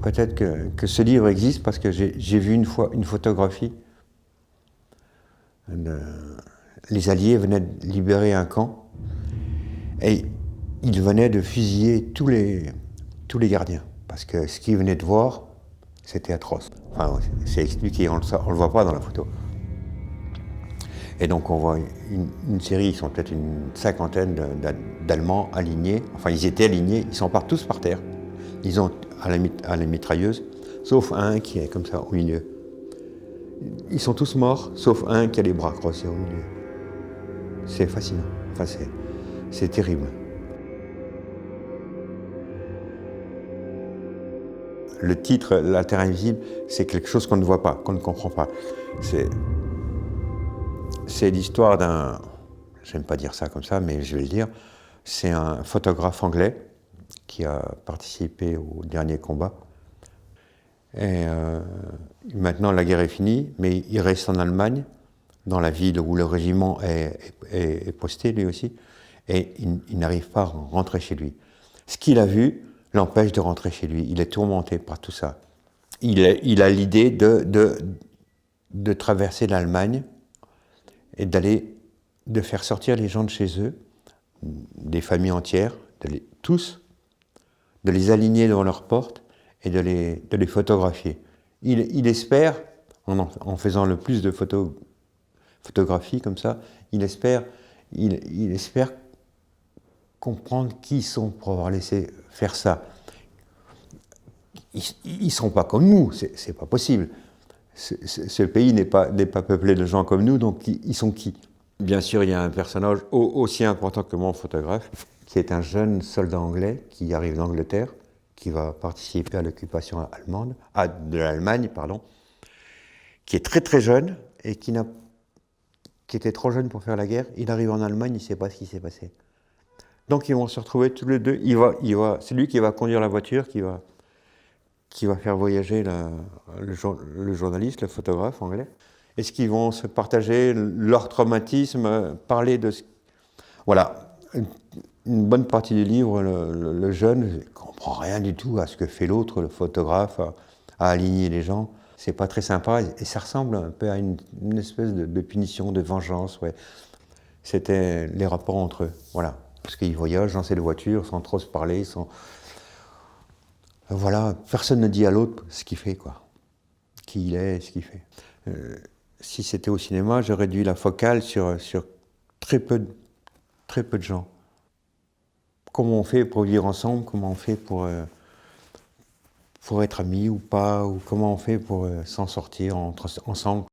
Peut-être que ce livre existe parce que j'ai vu une fois une photographie. Les Alliés venaient de libérer un camp et ils venaient de fusiller tous les gardiens. Parce que ce qu'ils venaient de voir, c'était atroce. Enfin, c'est expliqué, on le voit pas dans la photo. Et donc on voit une série, ils sont peut-être une cinquantaine d'Allemands alignés. Enfin, ils étaient alignés, ils sont tous par terre. Ils ont à la mitrailleuse, sauf un qui est comme ça au milieu. Ils sont tous morts, sauf un qui a les bras croisés au milieu. C'est fascinant. Enfin, c'est terrible. Le titre, La Terre invisible, c'est quelque chose qu'on ne voit pas, qu'on ne comprend pas. C'est l'histoire d'un... J'aime pas dire ça comme ça, mais je vais le dire. C'est un photographe anglais qui a participé au dernier combat. Et maintenant, la guerre est finie, mais il reste en Allemagne, dans la ville où le régiment est posté, lui aussi, et il n'arrive pas à rentrer chez lui. Ce qu'il a vu l'empêche de rentrer chez lui. Il est tourmenté par tout ça. Il a l'idée de traverser l'Allemagne et de faire sortir les gens de chez eux, des familles entières, tous, de les aligner devant leur porte et de les photographier. Il espère, en faisant le plus de photographies comme ça, il espère comprendre qui ils sont pour avoir laissé faire ça. Ils ne seront pas comme nous, c'est pas possible. Ce pays n'est pas peuplé de gens comme nous, donc ils sont qui? Bien sûr, il y a un personnage aussi important que mon photographe, qui est un jeune soldat anglais qui arrive d'Angleterre, qui va participer à l'occupation allemande, de l'Allemagne, pardon, qui est très très jeune et qui était trop jeune pour faire la guerre. Il arrive en Allemagne, il ne sait pas ce qui s'est passé. Donc ils vont se retrouver tous les deux. C'est lui qui va conduire la voiture, qui va faire voyager le journaliste, le photographe anglais. Est-ce qu'ils vont se partager leur traumatisme, parler de... Voilà, une bonne partie du livre, le jeune ne comprend rien du tout à ce que fait l'autre, le photographe, à aligner les gens. C'est pas très sympa et ça ressemble un peu à une espèce de punition, de vengeance. Ouais. C'était les rapports entre eux, voilà. Parce qu'ils voyagent dans cette voiture sans trop se parler, sans... Voilà, personne ne dit à l'autre ce qu'il fait, quoi. Qui il est, ce qu'il fait. Si c'était au cinéma, j'aurais réduit la focale sur très peu de gens. Comment on fait pour vivre ensemble, comment on fait pour être amis ou pas, ou comment on fait pour s'en sortir ensemble.